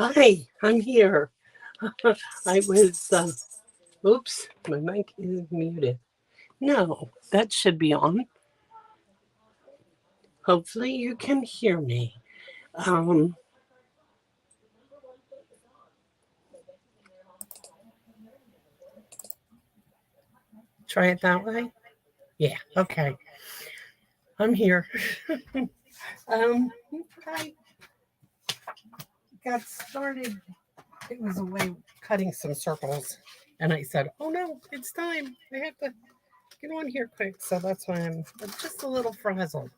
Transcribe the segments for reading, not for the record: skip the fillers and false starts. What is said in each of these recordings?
Hi, I'm here. I was, oops, my mic is muted. No, that should be on. Hopefully you can hear me. Um, Try it that way. Yeah, okay. I'm here. um, I got started. It was a way cutting some circles, and I said, "Oh no, it's time. I have to get on here quick." So that's why I'm just a little frazzled.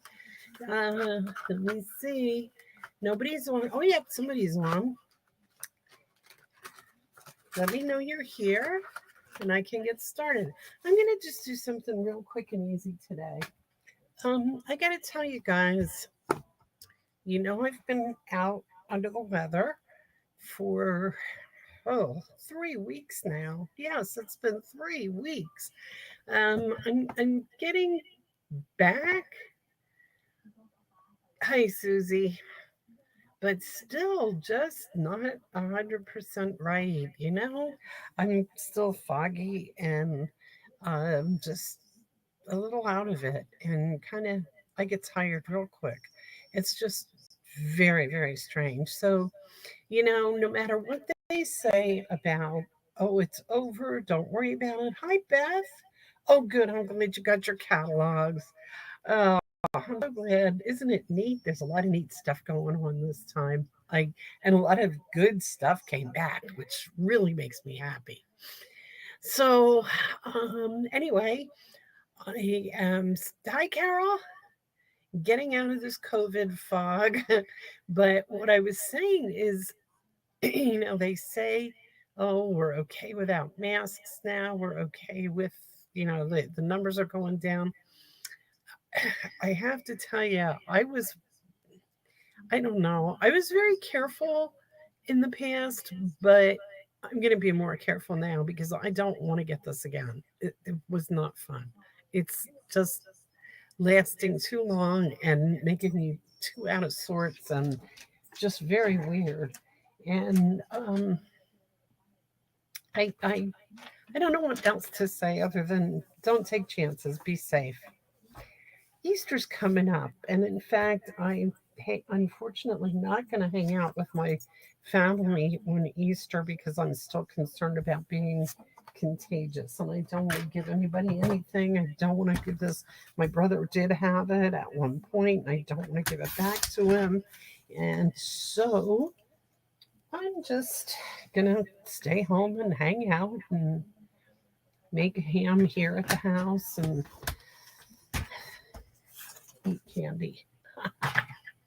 Let me see. Nobody's on. Oh, yeah, somebody's on. Let me know you're here and I can get started. I'm going to just do something real quick and easy today. I got to tell you guys, I've been out under the weather for, 3 weeks now. Yes, it's been 3 weeks. I'm getting back. Hi, Susie. But still just not 100% right. I'm still foggy and just a little out of it and kind of I get tired real quick. It's just very, very strange. So, no matter what they say about, oh, it's over, don't worry about it. Hi, Beth. Oh, good. I'm glad you got your catalogs. Oh, I'm so glad. Isn't it neat? There's a lot of neat stuff going on this time. And a lot of good stuff came back, which really makes me happy. So, anyway, I am. Hi, Carol. Getting out of this COVID fog. But what I was saying is, they say, oh, we're okay without masks now. We're okay with, the numbers are going down. I have to tell you, I don't know. I was very careful in the past, but I'm going to be more careful now because I don't want to get this again. It was not fun. It's just lasting too long and making me too out of sorts and just very weird. And I I don't know what else to say other than don't take chances, be safe. Easter's coming up, and in fact, I'm unfortunately not going to hang out with my family on Easter because I'm still concerned about being contagious, and I don't want to give anybody anything. I don't want to give this. My brother did have it at one point, and I don't want to give it back to him, and so I'm just gonna stay home and hang out and make ham here at the house and eat candy.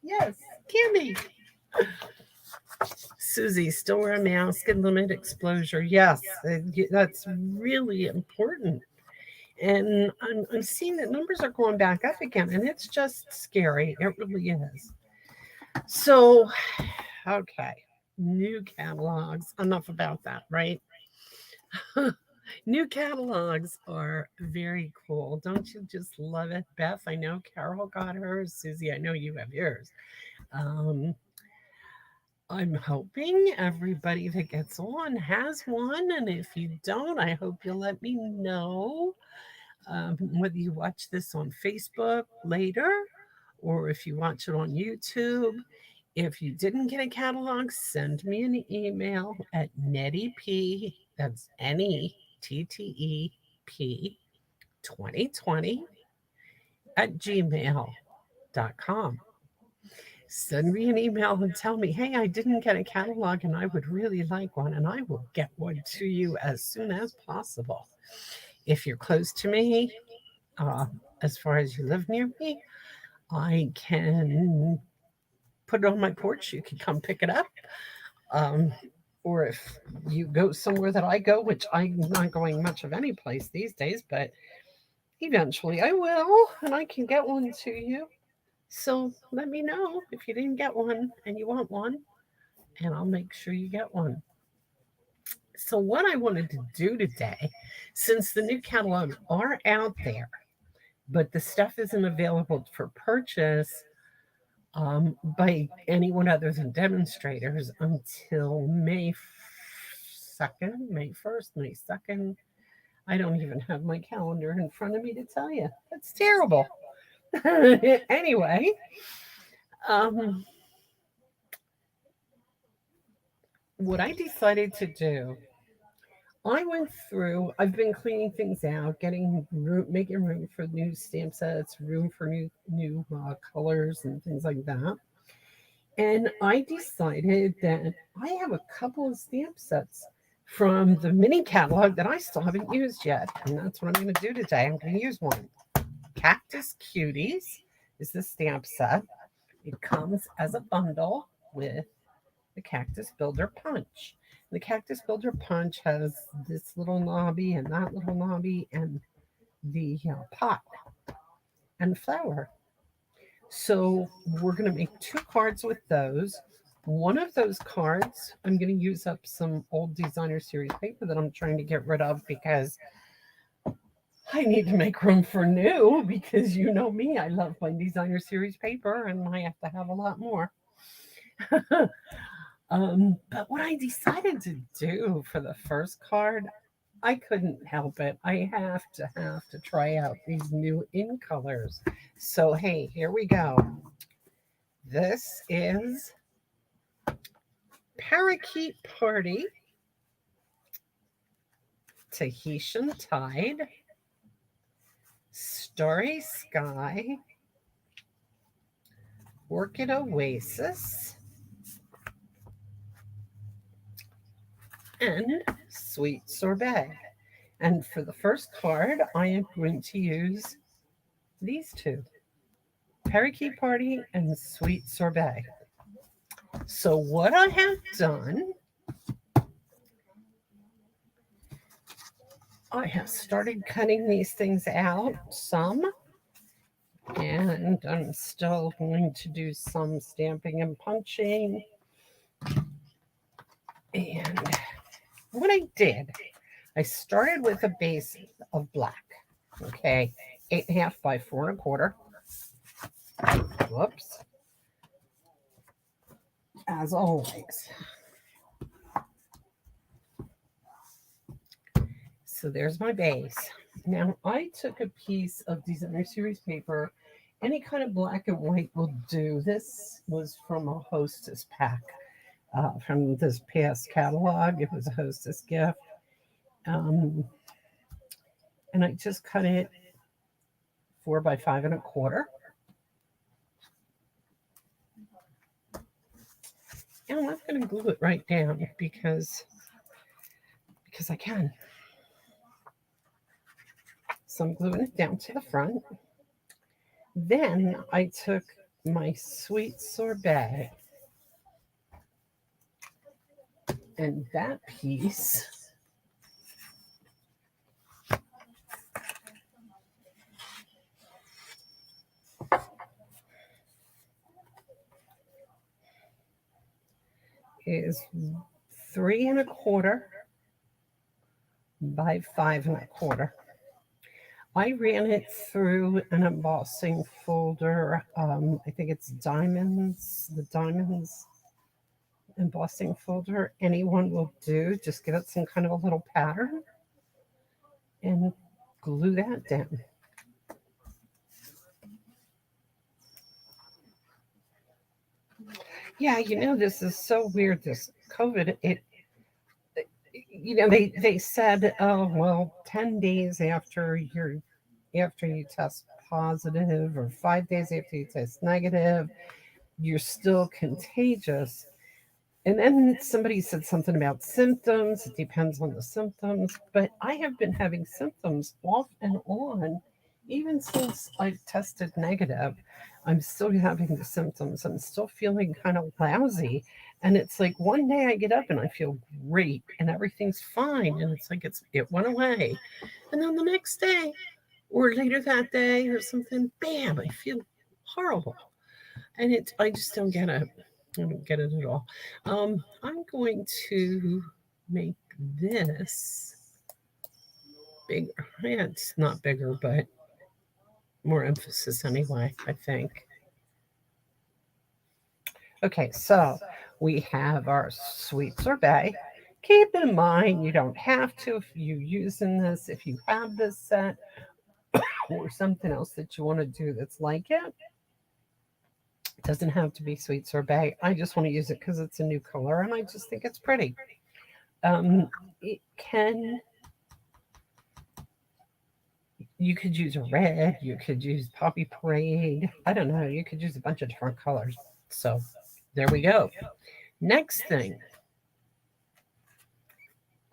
Yes, candy. Susie, still wear a mask and limit exposure. Yes, that's really important. And I'm seeing that numbers are going back up again, and it's just scary. It really is. So, okay, new catalogs. Enough about that, right? New catalogs are very cool. Don't you just love it? Beth, I know Carol got hers. Susie, I know you have yours. Um, I'm hoping everybody that gets on has one. And if you don't, I hope you'll let me know whether you watch this on Facebook later or if you watch it on YouTube. If you didn't get a catalog, send me an email at NettieP, that's NETTEP 2020 at gmail.com. Send me an email and tell me, hey, I didn't get a catalog and I would really like one, and I will get one to you as soon as possible. If you're close to me, uh, as far as you live near me, I can put it on my porch. You can come pick it up. Um, or if you go somewhere that I go, which I'm not going much of any place these days, but eventually I will, and I can get one to you. So let me know if you didn't get one and you want one, and I'll make sure you get one. So, what I wanted to do today, since the new catalogs are out there, but the stuff isn't available for purchase, by anyone other than demonstrators until May 2nd, May 1st, May 2nd. I don't even have my calendar in front of me to tell you. That's terrible. Anyway, um, what I decided to do, I went through. I've been cleaning things out, getting room, making room for new stamp sets, room for new colors and things like that. And I decided that I have a couple of stamp sets from the mini catalog that I still haven't used yet, and that's what I'm going to do today. I'm going to use one. Cactus Cuties is the stamp set. It comes as a bundle with the Cactus Builder Punch. The Cactus Builder Punch has this little knobby and that little knobby and the pot and flower. So we're going to make two cards with those. One of those cards, I'm going to use up some old designer series paper that I'm trying to get rid of because I need to make room for new because you know me, I love my designer series paper and I have to have a lot more. But what I decided to do for the first card, I couldn't help it. I have to try out these new in colors. So hey, here we go. This is Parakeet Party, Tahitian Tide, Starry Sky, Orchid Oasis, and Sweet Sorbet. And for the first card, I am going to use these two, Parakeet Party and Sweet Sorbet. So what I have done, I have started cutting these things out some, and I'm still going to do some stamping and punching. And what I did, I started with a base of black, okay, 8.5 by 4.25. Whoops. As always. So there's my base. Now I took a piece of designer series paper. Any kind of black and white will do. This was from a hostess pack from this past catalog. It was a hostess gift. Um, and I just cut it 4 by 5.25. And I'm going to glue it right down because I can. So I'm gluing it down to the front. Then I took my sweet sorbet, and that piece is 3.25 by 5.25. I ran it through an embossing folder. I think it's Diamonds, the Diamonds embossing folder. Anyone will do. Just give it some kind of a little pattern and glue that down. Yeah, this is so weird. This COVID, they said, oh well, 10 days after you test positive, or 5 days after you test negative, you're still contagious. And then somebody said something about symptoms. It depends on the symptoms. But I have been having symptoms off and on even since I've tested negative. I'm still having the symptoms. I'm still feeling kind of lousy. And it's like one day I get up and I feel great and everything's fine. And it's like it went away. And then the next day or later that day or something, bam, I feel horrible. And I just don't get it. I don't get it at all. I'm going to make this bigger. Yeah, it's not bigger, but more emphasis anyway, I think. Okay, so we have our sweet sorbet. Keep in mind, you don't have to if you're using this, if you have this set or something else that you want to do that's like it. It doesn't have to be sweet sorbet. I just want to use it because it's a new color and I just think it's pretty. It can, you could use red, you could use poppy parade. I don't know, you could use a bunch of different colors. So there we go. Next thing,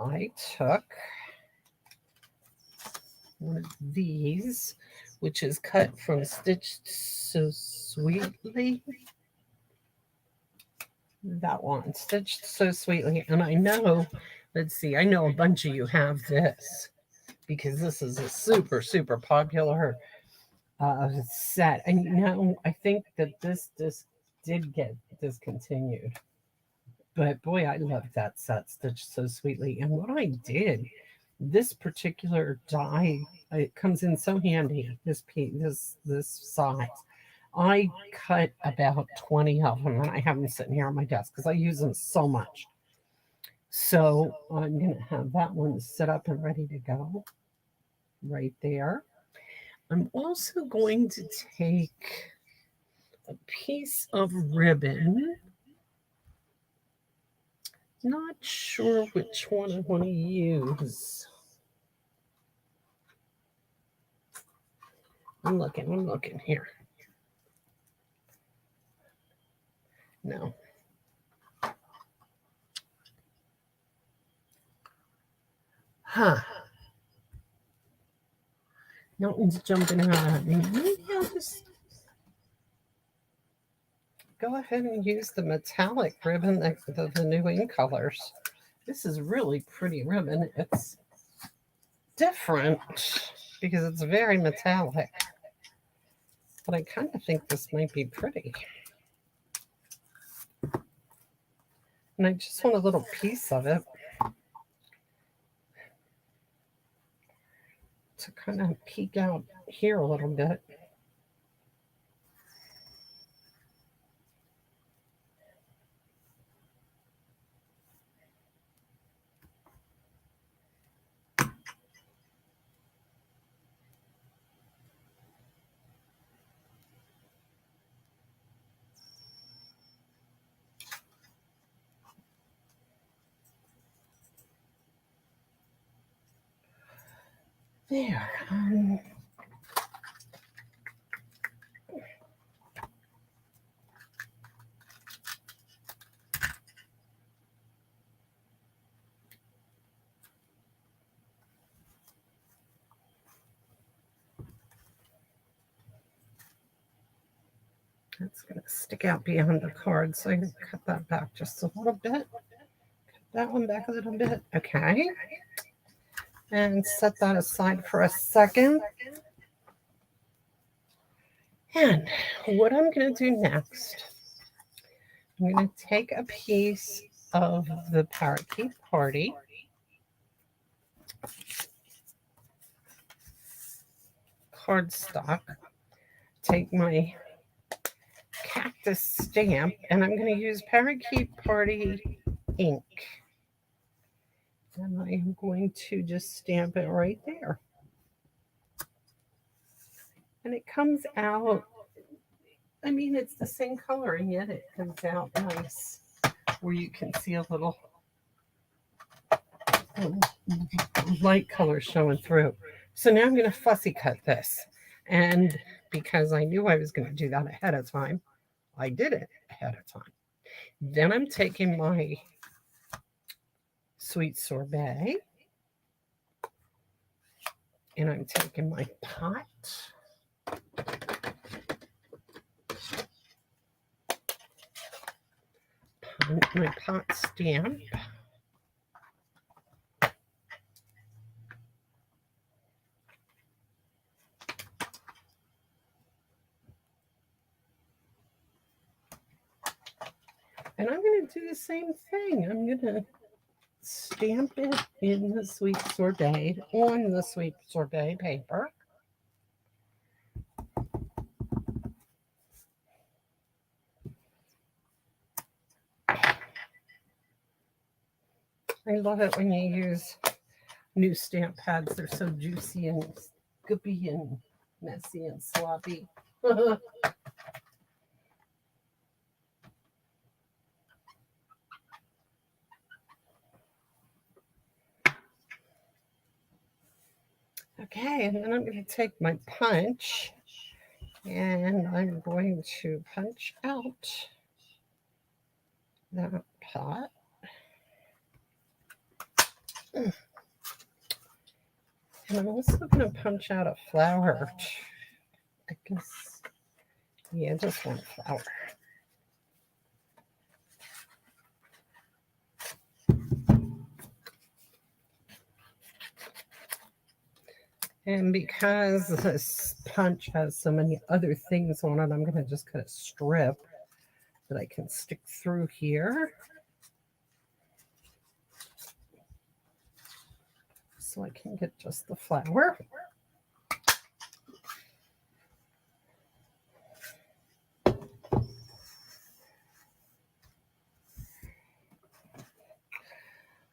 I took one of these, which is cut from Stitched So Sweetly. That one, Stitched So Sweetly. And I know, let's see, I know a bunch of you have this because this is a super, super popular set. And I think that this did get discontinued. But boy, I love that set, Stitched So Sweetly. And what I did, this particular die, it comes in so handy. This piece, this size. I cut about 20 of them, and I have them sitting here on my desk because I use them so much. So I'm gonna have that one set up and ready to go, right there. I'm also going to take a piece of ribbon. Not sure which one I want to use. I'm looking here. No. Huh. Nothing's jumping out at me. Maybe I'll just go ahead and use the metallic ribbon, the new ink colors. This is really pretty ribbon. It's different because it's very metallic. But I kind of think this might be pretty. And I just want a little piece of it to kind of peek out here a little bit. There. That's going to stick out beyond the card, so I'm going to cut that back just a little bit. Cut that one back a little bit. Okay. And set that aside for a second. And what I'm going to do next, I'm going to take a piece of the Parakeet Party cardstock, take my cactus stamp, and I'm going to use Parakeet Party ink. And I am going to just stamp it right there. And it comes out, I mean, it's the same color, and yet it comes out nice, where you can see a little light color showing through. So now I'm going to fussy cut this. And because I knew I was going to do that ahead of time, I did it ahead of time. Then I'm taking my sweet sorbet and I'm taking my pot. My pot stamp. And I'm going to do the same thing. I'm going to stamp it in the sweet sorbet on the sweet sorbet paper. I love it when you use new stamp pads. They're so juicy and goopy and messy and sloppy. Okay, and then I'm going to take my punch and I'm going to punch out that pot. And I'm also going to punch out a flower. I guess, yeah, just one flower. And because this punch has so many other things on it, I'm going to just cut a strip that I can stick through here. So I can get just the flower.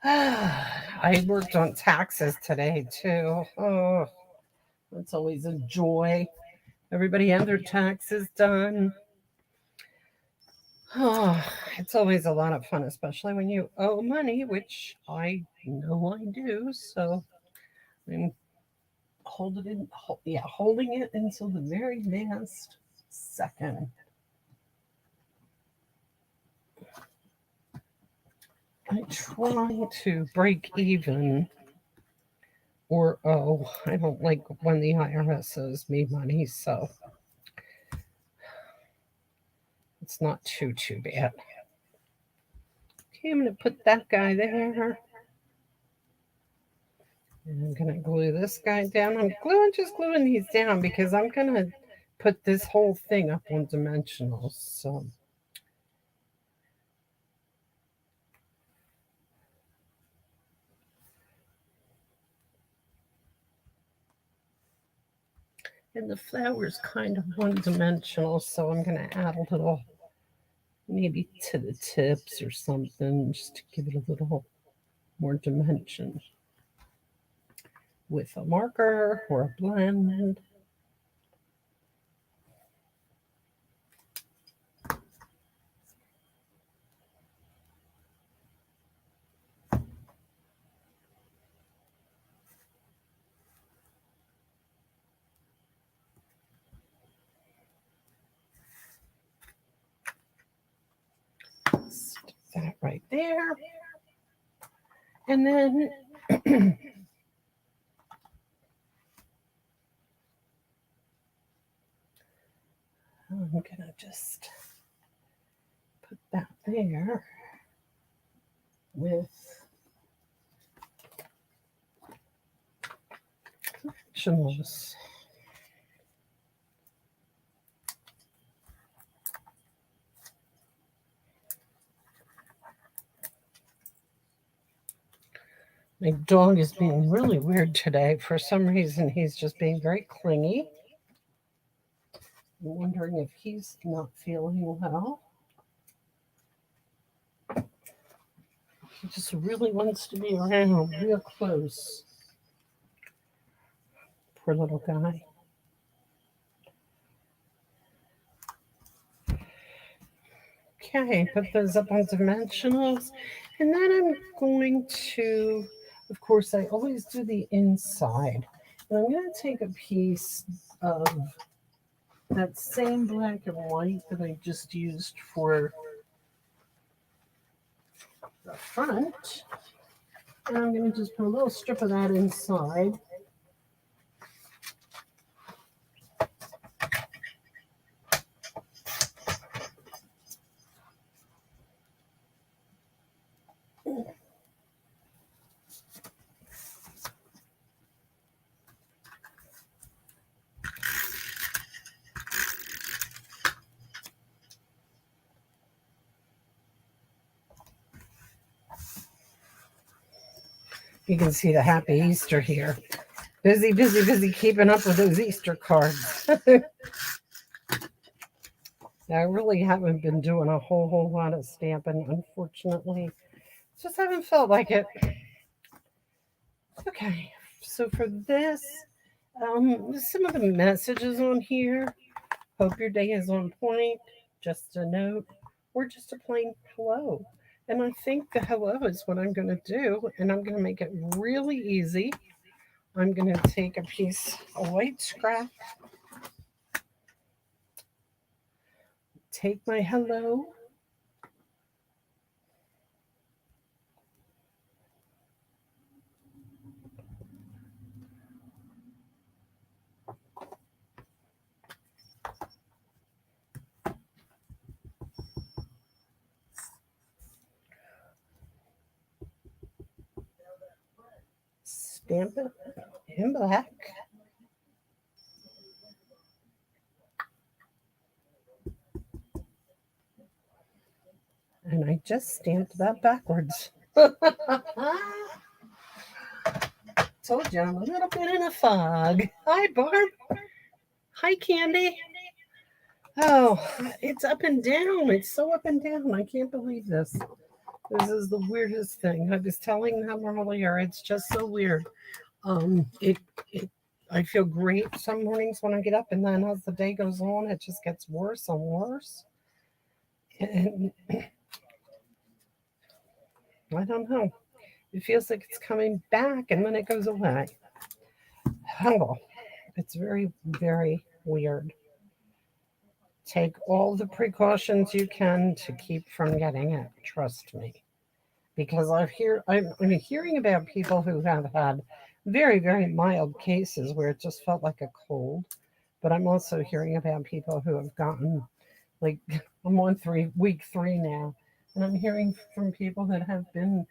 I worked on taxes today too. Oh, it's always a joy. Everybody had their taxes done. Oh, it's always a lot of fun, especially when you owe money, which I know I do. So I'm holding it until the very last second. I try to break even or owe. I don't like when the IRS owes me money, so it's not too bad. Okay, I'm going to put that guy there. And I'm going to glue this guy down. I'm just gluing these down because I'm going to put this whole thing up on dimensionals. So and the flower's kind of one-dimensional, so I'm going to add a little, maybe to the tips or something, just to give it a little more dimension with a marker or a blend. Stick that right there. And then I'm going to just put that there with dimensionals. My dog is being really weird today. For some reason, he's just being very clingy. I'm wondering if he's not feeling well. He just really wants to be around real close. Poor little guy. Okay, put those up on dimensionals. And then I'm going to, of course, I always do the inside. And I'm going to take a piece of that same black and white that I just used for the front. And I'm going to just put a little strip of that inside. You can see the happy Easter here. Busy keeping up with those Easter cards. I really haven't been doing a whole lot of stamping, unfortunately. Just haven't felt like it. Okay, so for this, some of the messages on here. Hope your day is on point. Just a note, or just a plain hello. And I think the hello is what I'm going to do, and I'm going to make it really easy. I'm going to take a piece of white scrap, take my hello, stamp it in black, and I just stamped that backwards. Told you I'm a little bit in a fog. Hi, Barb. Hi, Candy. Oh, it's up and down. It's so up and down. I can't believe this. This is the weirdest thing. I was telling them earlier. It's just so weird. It. I feel great some mornings when I get up, and then as the day goes on, it just gets worse and worse. And I don't know. It feels like it's coming back, and then it goes away. Oh, it's very, very weird. Take all the precautions you can to keep from getting it. Trust me, because I'm hearing about people who have had very, very mild cases where it just felt like a cold. But I'm also hearing about people who have gotten, like, I'm on week 3 now, and I'm hearing from people that have been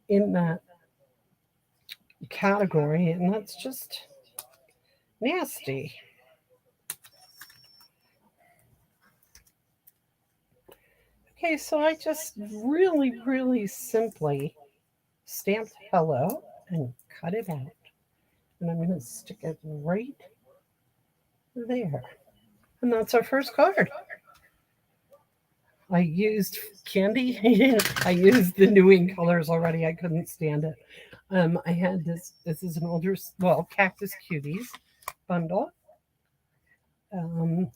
in that category, and that's just nasty. Okay, so I just really, really simply stamped hello and cut it out. And I'm going to stick it right there. And that's our first card. I used candy. I used the new ink colors already. I couldn't stand it. I had this. This is an older, well, Cactus Cuties bundle.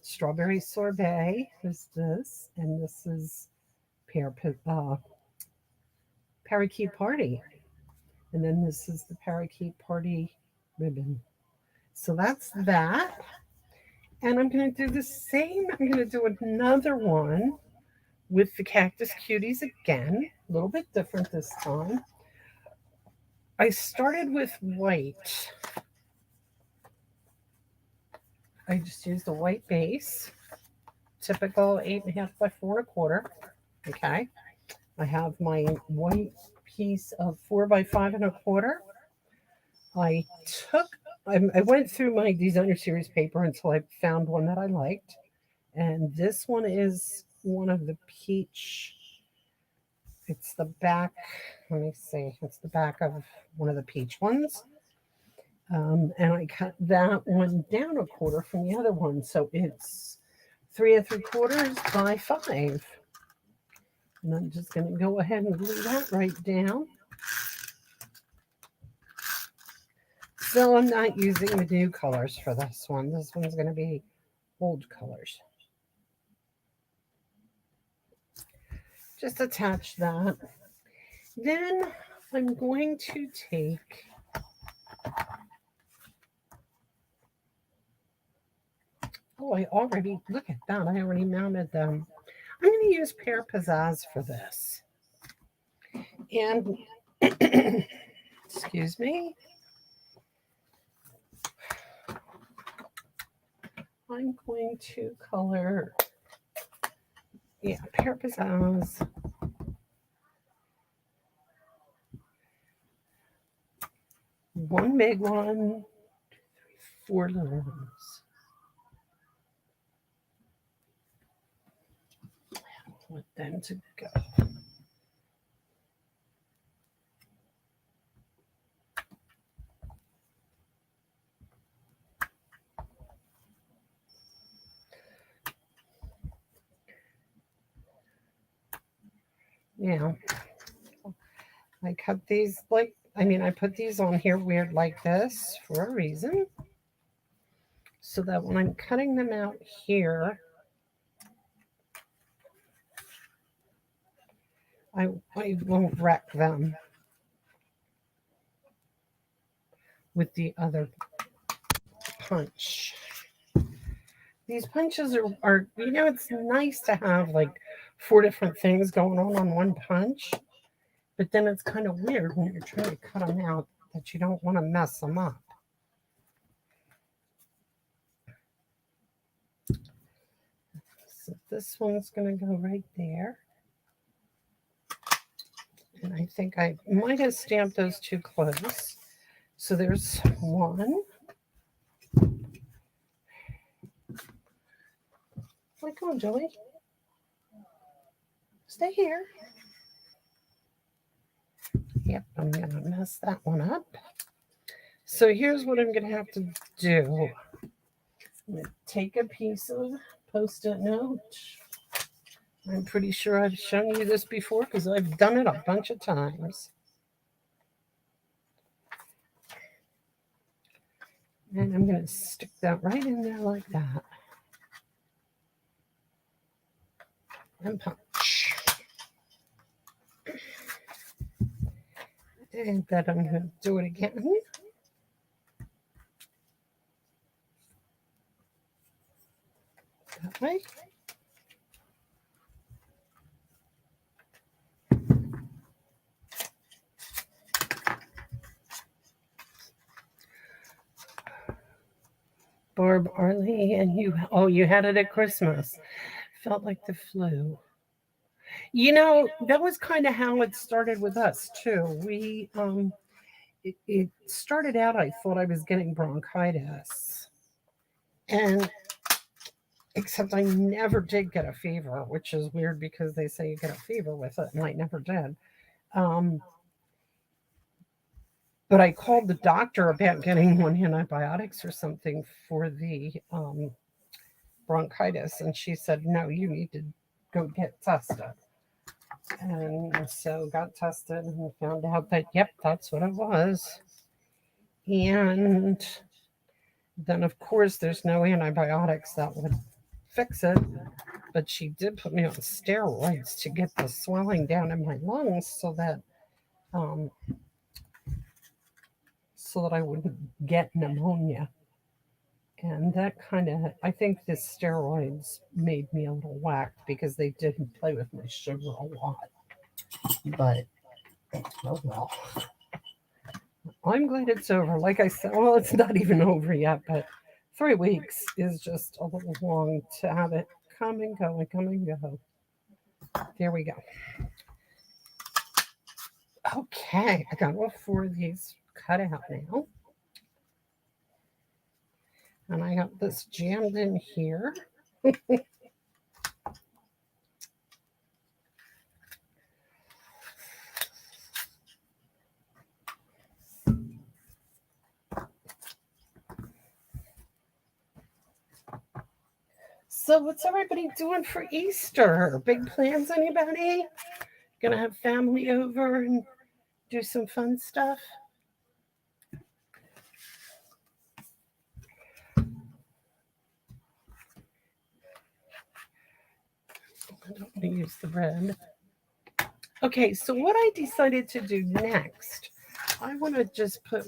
Strawberry sorbet is this, and this is pear parakeet party, and then this is the parakeet party ribbon. So that's that. And I'm going to do the same. I'm going to do another one with the Cactus Cuties again, a little bit different this time. I started with white. I just used a white base, typical 8.5 by 4.25. Okay. I have my white piece of 4 by 5.25. I took, I went through my designer series paper until I found one that I liked. And this one is one of the peach. It's the back, let me see, it's the back of one of the peach ones. And I cut that one down a quarter from the other one. So it's 3 3/4 by 5. And I'm just going to go ahead and glue that right down. So I'm not using the new colors for this one. This one's going to be old colors. Just attach that. Then I'm going to take I already, look at that. I already mounted them. I'm going to use Pear Pizzazz for this. And, excuse me, I'm going to color, Pear Pizzazz. One big one, 4 little ones. I want them to go. Yeah. I cut these like, I put these on here weird like this for a reason. So that when I'm cutting them out here, I won't wreck them with the other punch. These punches are it's nice to have like 4 different things going on one punch, but then it's kind of weird when you're trying to cut them out that you don't want to mess them up. So this one's going to go right there. And I think I might have stamped those too close. So there's one. Like, come on, Joey. Stay here. Yep, I'm going to mess that one up. So here's what I'm going to have to do. I'm going to take a piece of Post-it note. I'm pretty sure I've shown you this before because I've done it a bunch of times. And I'm going to stick that right in there like that. And punch. And then I'm going to do it again. That way. Barb, Arlie, and you. Oh, you had it at Christmas. Felt like the flu. That was kind of how it started with us too. It started out. I thought I was getting bronchitis, and except I never did get a fever, which is weird because they say you get a fever with it, and I never did. Um, but I called the doctor about getting one antibiotics or something for the bronchitis, and she said, no, you need to go get tested. And so got tested and found out that, yep, that's what it was. And then, of course, there's no antibiotics that would fix it. But she did put me on steroids to get the swelling down in my lungs um, so that I wouldn't get pneumonia. And that kind of, I think the steroids made me a little whacked because they didn't play with my sugar a lot. But, oh well. I'm glad it's over. Like I said, well, it's not even over yet, but 3 weeks is just a little long to have it come and go and come and go. There we go. Okay, I got all 4 of these cut out now. And I got this jammed in here. So what's everybody doing for Easter? Big plans, anybody? Gonna have family over and do some fun stuff? I don't want to use the red. Okay, so what I decided to do next, I want to just put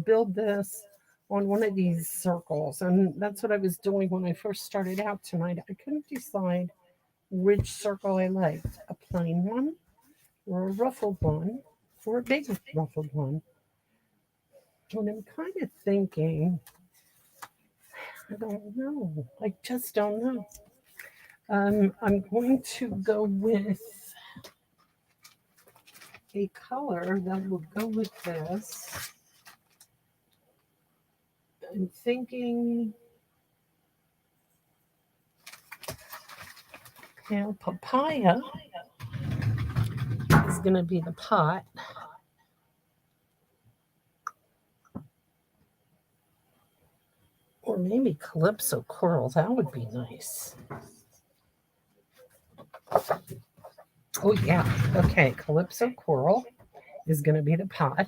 build this on one of these circles, and that's what I was doing when I first started out tonight. I couldn't decide which circle I liked, a plain one, or a ruffled one, or a big ruffled one. And I'm kind of thinking, I don't know. I just don't know. I'm going to go with a color that will go with this. I'm thinking, papaya is going to be the pot. Or maybe Calypso Coral. That would be nice. Oh, yeah. Okay, Calypso Coral is going to be the pot.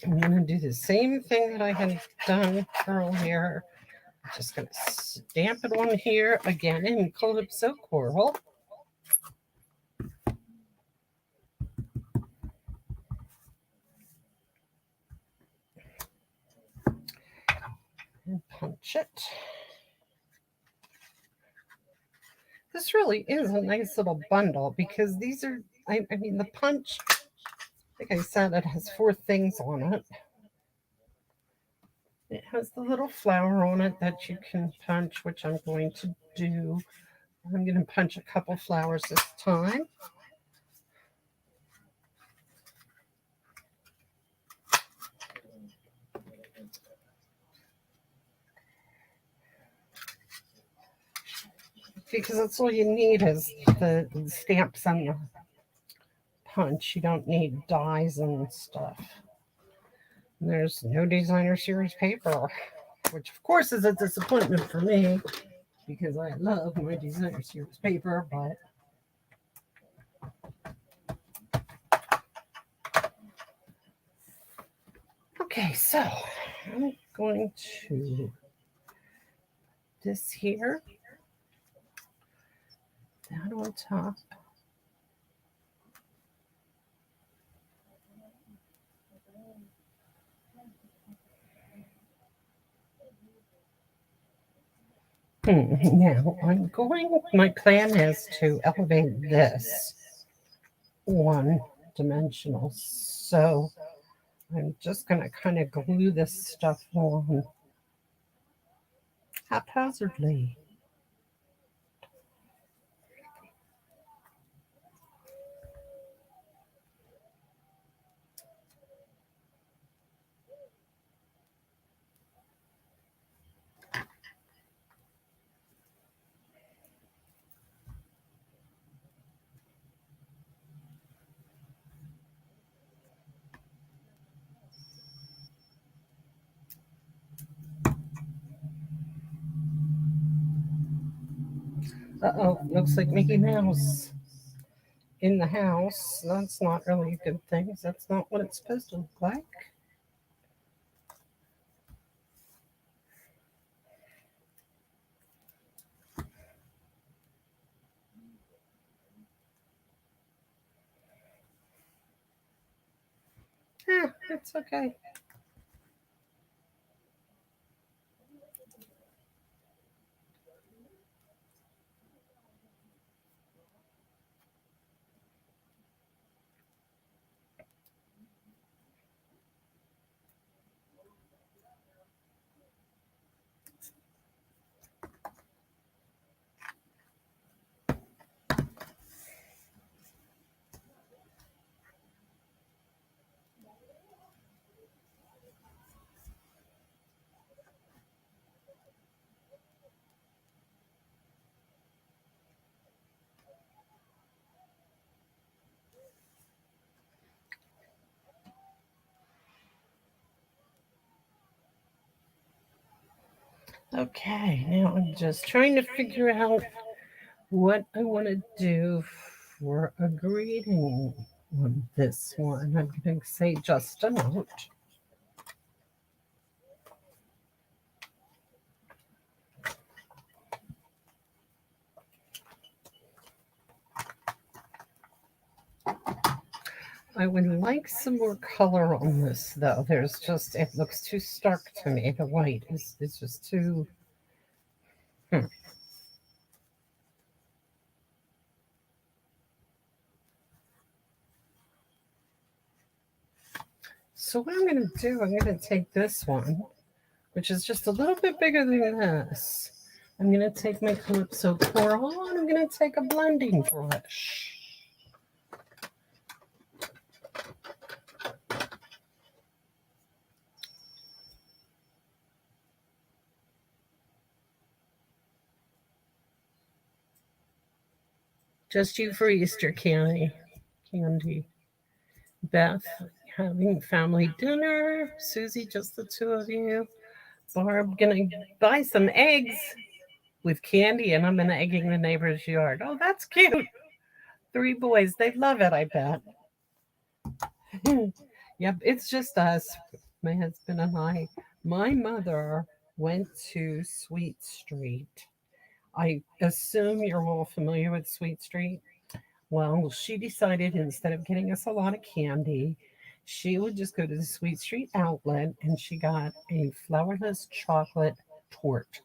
I'm going to do the same thing that I had done earlier. I'm just going to stamp it on here again in Calypso Coral. And punch it. This really is a nice little bundle because these are, I mean, the punch, like I said, it has 4 things on it. It has the little flower on it that you can punch, which I'm going to do. I'm going to punch a couple flowers this time. Because that's all you need is the stamps and the punch. You don't need dies and stuff. And there's no designer series paper, which of course is a disappointment for me because I love my designer series paper, but okay, so I'm going to this here, that on top. Now I'm going, my plan is to elevate this 1 dimensional. So I'm just going to kind of glue this stuff on haphazardly. Uh-oh, looks like Mickey Mouse in the house. That's not really a good thing. That's not what it's supposed to look like. It's okay. Okay, now I'm just trying to figure out what I want to do for a greeting on this one. I'm going to say just a note. I would like some more color on this, though. There's just, it looks too stark to me. The white is just too. So what I'm going to do, I'm going to take this one, which is just a little bit bigger than this. I'm going to take my Calypso Coral and I'm going to take a blending brush. Just you for Easter, Candy. Beth having family dinner. Susie, just the 2 of you. Barb gonna buy some eggs with candy and I'm egging the neighbor's yard. Oh, that's cute. 3 boys. They love it, I bet. Yep, it's just us, my husband and I. My mother went to Sweet Street. I assume you're all familiar with Sweet Street. Well, she decided instead of getting us a lot of candy, she would just go to the Sweet Street outlet and she got a flourless chocolate torte.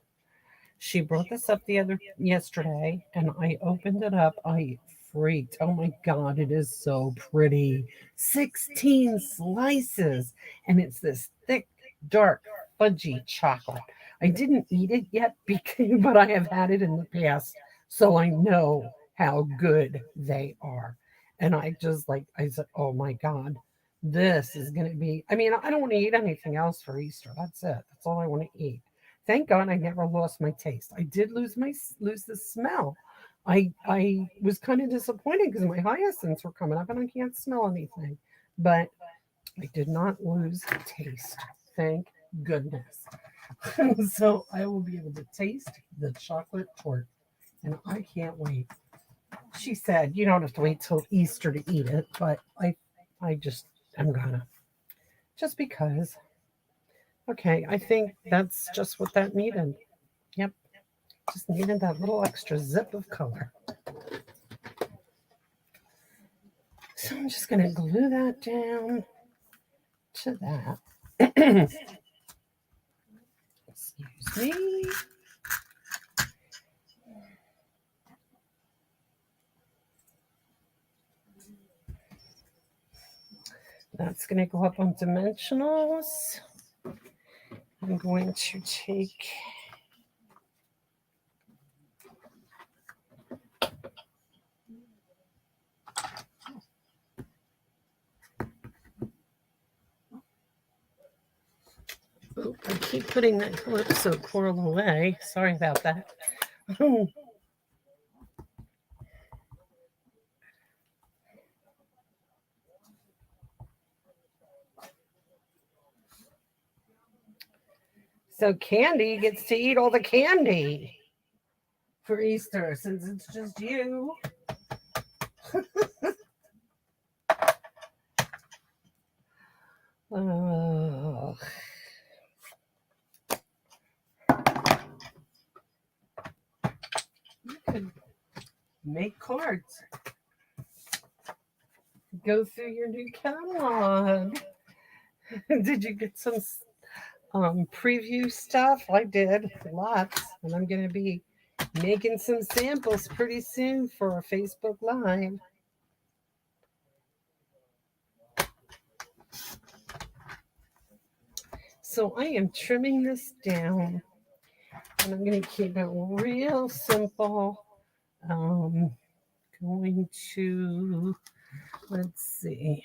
She brought this up the other yesterday and I opened it up. I freaked. Oh my god, it is so pretty. 16 slices and it's this thick, dark, fudgy chocolate. I didn't eat it yet because, but I have had it in the past, so I know how good they are. And I just like I said, "Oh my god, this is going to be I mean, I don't want to eat anything else for Easter. That's it. That's all I want to eat." Thank God I never lost my taste. I did lose the smell. I was kind of disappointed because my hyacinths were coming up and I can't smell anything. But I did not lose taste. Thank goodness. So I will be able to taste the chocolate torte and I can't wait. She said you don't have to wait till Easter to eat it, but I just am gonna just because. Okay, I think that's just what that needed. Yep. Just needed that little extra zip of color. So I'm just going to glue that down to that. Excuse me. That's going to go up on dimensionals. I'm going to take oh, I keep putting that calypso coral away. Sorry about that. So Candy gets to eat all the candy for Easter since it's just you. Oh. You could make cards. Go through your new catalog. Did you get some preview stuff? I did lots, and I'm going to be making some samples pretty soon for a Facebook Live. So I am trimming this down, and I'm going to keep it real simple. Going to, let's see.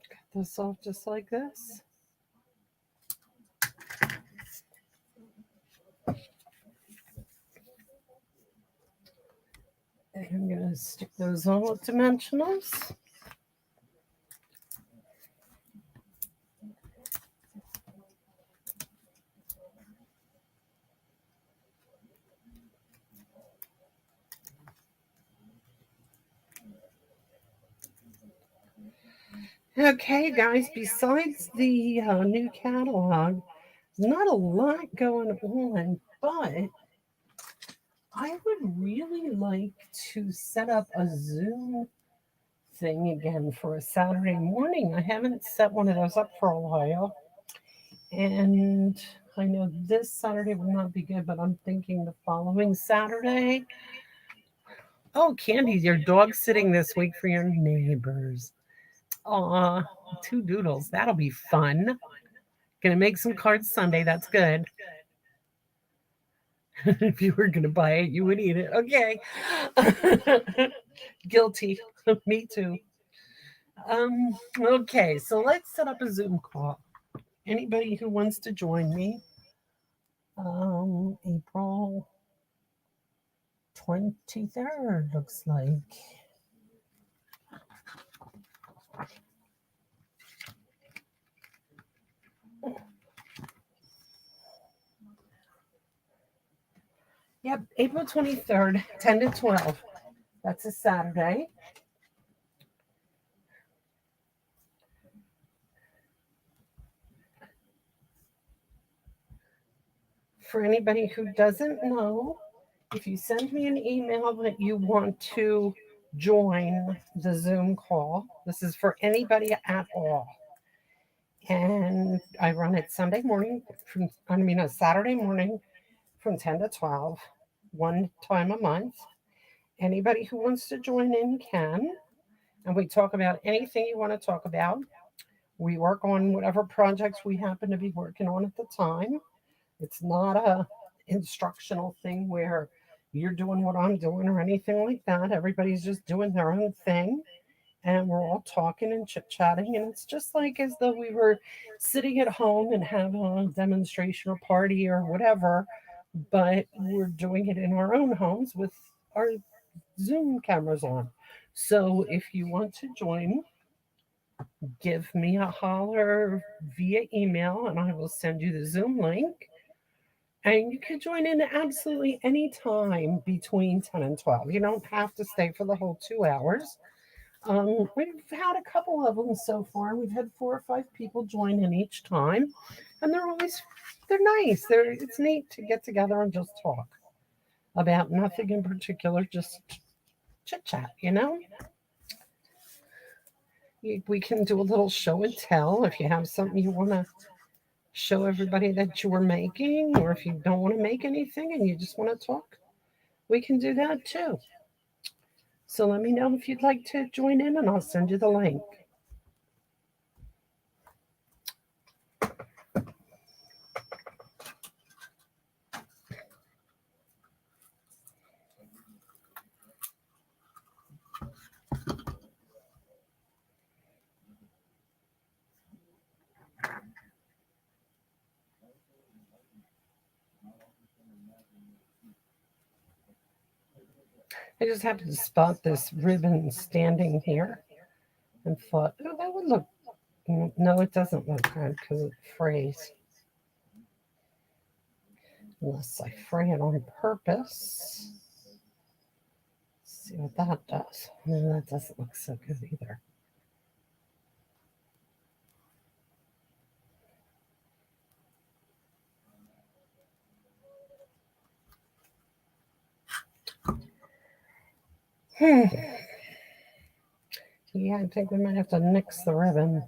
Cut this off just like this. And I'm going to stick those on with dimensionals. Okay, guys, besides the new catalog, not a lot going on, but I would really like to set up a Zoom thing again for a Saturday morning. I haven't set one of those up for a while. And I know this Saturday will not be good, but I'm thinking the following Saturday. Oh, Candy, your dog's sitting this week for your neighbors. Aw, 2 doodles. That'll be fun. Gonna make some cards Sunday. That's good. If you were gonna buy it, you would eat it. Okay. Guilty. Me too. Okay, so let's set up a Zoom call. Anybody who wants to join me? April 23rd looks like. Yep, April 23rd, 10 to 12. That's a Saturday. For anybody who doesn't know, if you send me an email that you want to join the Zoom call, this is for anybody at all. And I run it Sunday morning a Saturday morning from 10 to 12, one time a month. Anybody who wants to join in can. And we talk about anything you want to talk about. We work on whatever projects we happen to be working on at the time. It's not a instructional thing where you're doing what I'm doing or anything like that. Everybody's just doing their own thing. And we're all talking and chit chatting. And it's just like as though we were sitting at home and have a demonstration or party or whatever, but we're doing it in our own homes with our Zoom cameras on. So if you want to join, give me a holler via email and I will send you the Zoom link. And you can join in absolutely any time between 10 and 12. You don't have to stay for the whole 2 hours. We've had a couple of them so far. We've had 4 or 5 people join in each time, and they're nice. It's neat to get together and just talk about nothing in particular, just chit chat. We can do a little show and tell if you have something you want to show everybody that you were making, or if you don't want to make anything and you just want to talk, we can do that too. So let me know if you'd like to join in, and I'll send you the link. I just happened to spot this ribbon standing here and thought, oh, that would look. No, it doesn't look good because it frays. Unless I fray it on purpose. Let's see what that does. No, that doesn't look so good either. Hmm. Yeah, I think we might have to nix the ribbon.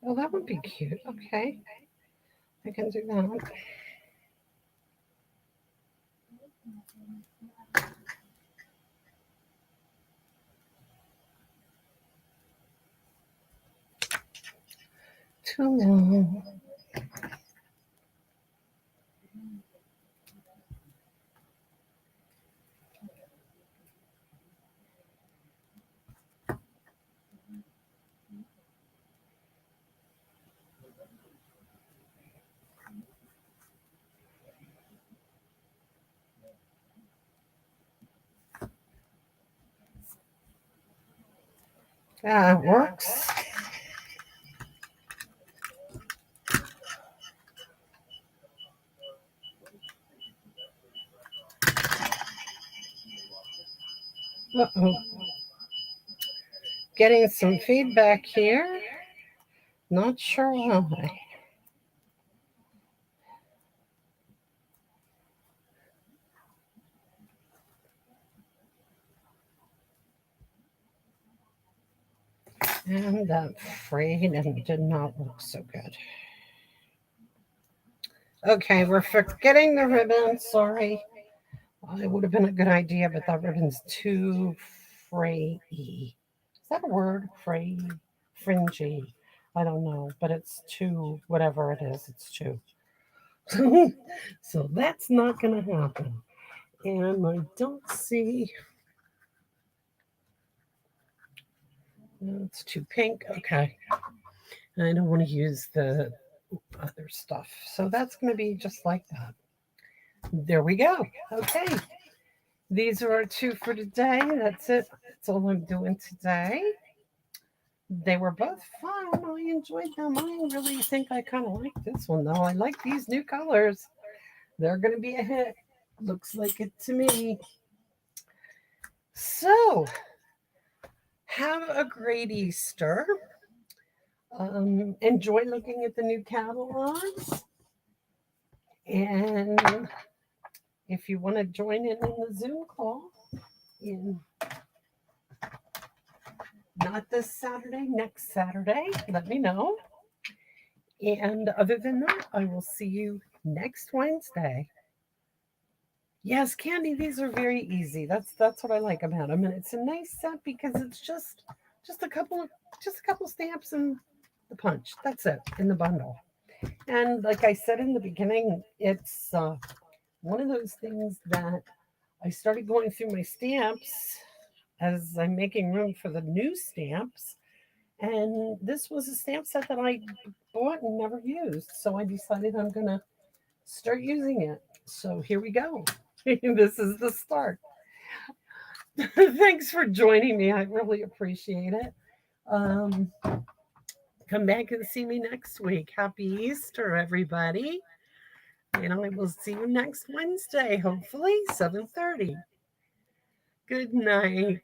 Oh, that would be cute. Okay. I can do that. Too long. Yeah, it works. Uh-oh. Getting some feedback here. Not sure why. And that frayed and did not look so good. Okay, we're forgetting the ribbon. Sorry. It would have been a good idea, but that ribbon's too frayy. Is that a word? Fray? Fringy. I don't know, but it's too, whatever it is, it's too. So that's not going to happen. And I don't see. No, it's too pink. Okay. I don't want to use the other stuff. So that's going to be just like that. There we go. Okay. These are our two for today. That's it. That's all I'm doing today. They were both fun. I enjoyed them. I really think I kind of like this one, though. I like these new colors. They're going to be a hit. Looks like it to me. So, have a great Easter. Enjoy looking at the new catalogs. And if you want to join in the Zoom call, in not this Saturday, next Saturday, let me know. And other than that, I will see you next Wednesday. Yes, Candy, these are very easy. That's what I like about them, and it's a nice set because it's just a couple of just a couple stamps and the punch. That's it in the bundle. And like I said in the beginning, it's one of those things that I started going through my stamps as I'm making room for the new stamps. And this was a stamp set that I bought and never used. So I decided I'm going to start using it. So here we go. This is the start. Thanks for joining me. I really appreciate it. Um, come back and see me next week. Happy Easter, everybody. And I will see you next Wednesday, hopefully 7:30. Good night.